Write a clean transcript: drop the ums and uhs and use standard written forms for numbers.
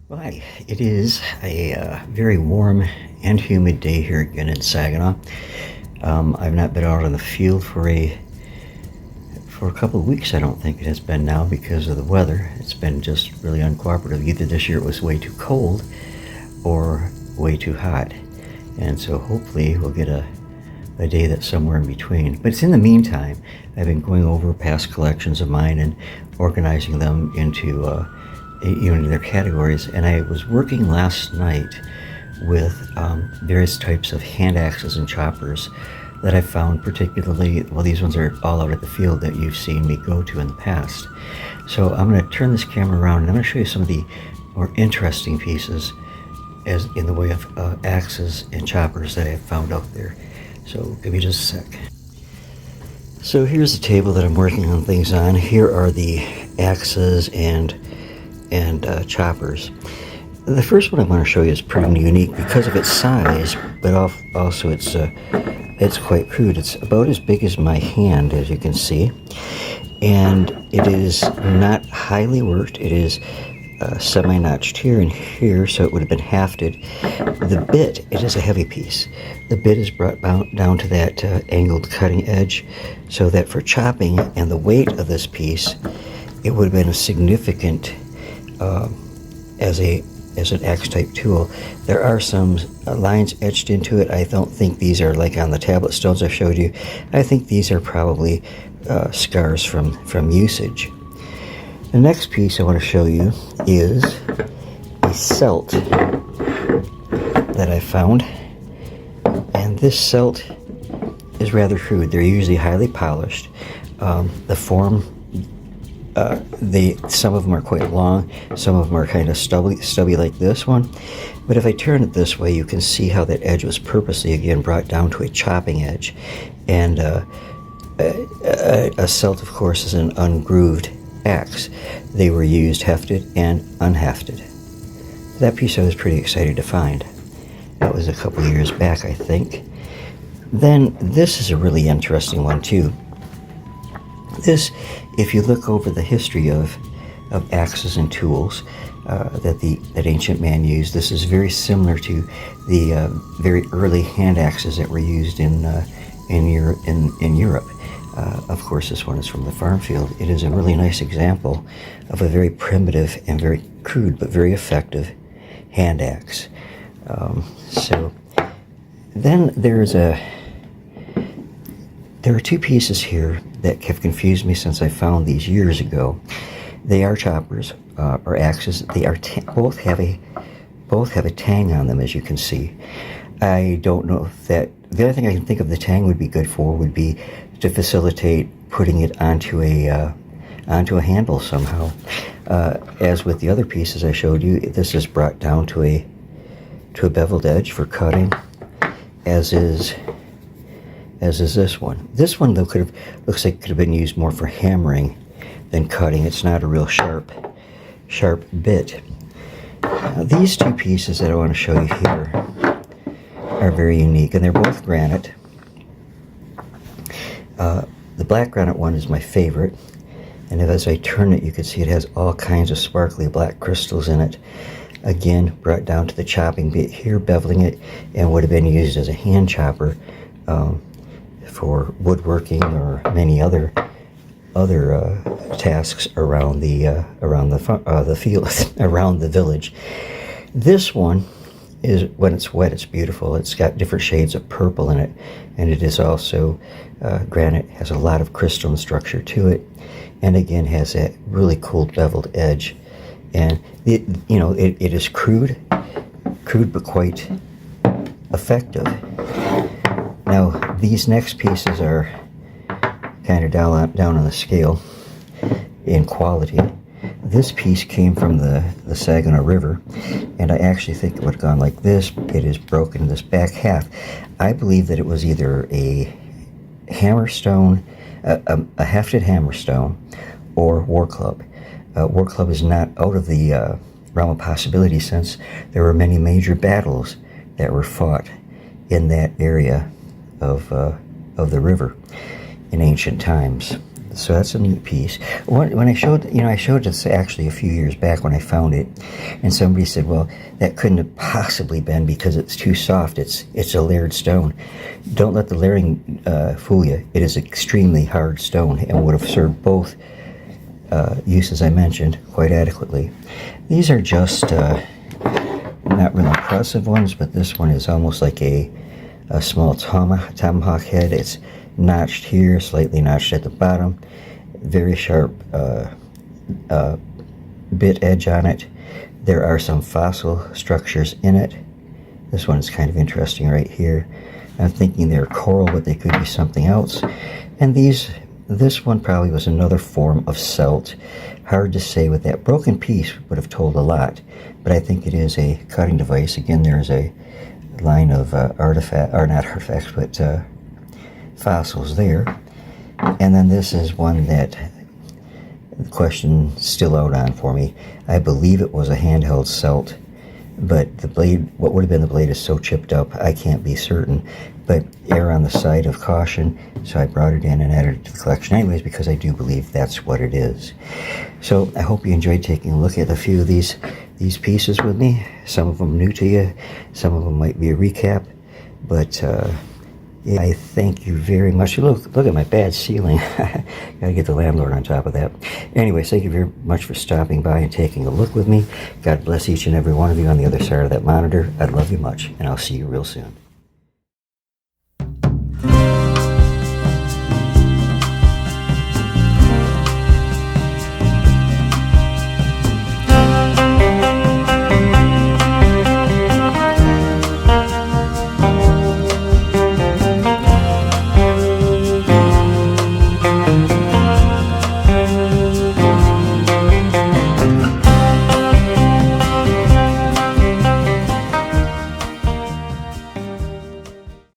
Well, hi. It is a very warm and humid day here again in Saginaw. I've not been out in the field for a couple of weeks. I don't think it has been now because of the weather. It's been just really uncooperative. Either this year it was way too cold or way too hot, and so hopefully we'll get a day that's somewhere in between. But it's in the meantime, I've been going over past collections of mine and organizing them into their categories. And I was working last night with various types of hand axes and choppers that I found particularly, well, these ones are all out at the field that you've seen me go to in the past. So I'm going to turn this camera around and I'm going to show you some of the more interesting pieces as in the way of axes and choppers that I have found out there. So give me just a sec. So here's the table that I'm working on things on. Here are the axes and choppers. The first one I want to show you is pretty unique because of its size, but also it's quite crude. It's about as big as my hand, as you can see, and it is not highly worked. It is semi-notched here and here, so it would have been hafted. The bit, it is a heavy piece. The bit is brought down to that angled cutting edge, so that for chopping and the weight of this piece, it would have been a significant as an axe-type tool. There are some lines etched into it. I don't think these are like on the tablet stones I showed you. I think these are probably scars from usage. The next piece I want to show you is a celt that I found, and this celt is rather crude. They're usually highly polished. The form, some of them are quite long, some of them are kind of stubby like this one. But if I turn it this way, you can see how that edge was purposely again brought down to a chopping edge. And a celt, of course, is an ungrooved axe. They were used hefted and unhefted. That piece I was pretty excited to find. That was a couple years back, I think. Then this is a really interesting one too. This, if you look over the history of axes and tools that ancient man used, this is very similar to the very early hand axes that were used in Europe. Of course, this one is from the farm field. It is a really nice example of a very primitive and very crude but very effective hand axe. So then there are two pieces here that have confused me since I found these years ago. They are choppers or axes. They are both have a tang on them, as you can see. I don't know if that. The other thing I can think of the tang would be good for would be to facilitate putting it onto a handle somehow. As with the other pieces I showed you, this is brought down to a beveled edge for cutting, as is this one. This one, though, looks like it could have been used more for hammering than cutting. It's not a real sharp bit. These two pieces that I want to show you here are very unique, and they're both granite. The black granite one is my favorite, and as I turn it, you can see it has all kinds of sparkly black crystals in it. Again, brought down to the chopping bit here, beveling it, and would have been used as a hand chopper for woodworking or many other tasks around the field, around the village. This one is, when it's wet, it's beautiful. It's got different shades of purple in it, and it is also granite, has a lot of crystalline structure to it, and again has that really cool beveled edge. And it is crude but quite effective. Now these next pieces are kind of down on the scale in quality. This piece came from the Saginaw River, and I actually think it would have gone like this. It is broken in this back half. I believe that it was either a hammerstone, a hefted hammerstone, or war club. War club is not out of the realm of possibility, since there were many major battles that were fought in that area of the river in ancient times. So that's a neat piece. When I showed, I showed this actually a few years back when I found it, and somebody said, well, that couldn't have possibly been because it's too soft. It's a layered stone. Don't let the layering fool you. It is extremely hard stone and would have served both uses I mentioned quite adequately. These are just not real impressive ones, but this one is almost like a small tomahawk head. It's notched here, slightly notched at the bottom, very sharp bit edge on it. There are some fossil structures in it. This one is kind of interesting right here. I'm thinking they're coral, but they could be something else. And this one probably was another form of celt. Hard to say with that. Broken piece would have told a lot, but I think it is a cutting device. Again, there's a line of not artifacts, but fossils there. And then this is one that the question still out on for me. I believe it was a handheld celt, but the blade, what would have been the blade, is so chipped up I can't be certain, but err on the side of caution, so I brought it in and added it to the collection anyways, because I do believe that's what it is. So I hope you enjoyed taking a look at a few of these pieces with me. Some of them new to you, some of them might be a recap, but yeah, I thank you very much. Look at my bad ceiling. Gotta get the landlord on top of that. Anyways, thank you very much for stopping by and taking a look with me. God bless each and every one of you on the other side of that monitor. I love you much, and I'll see you real soon.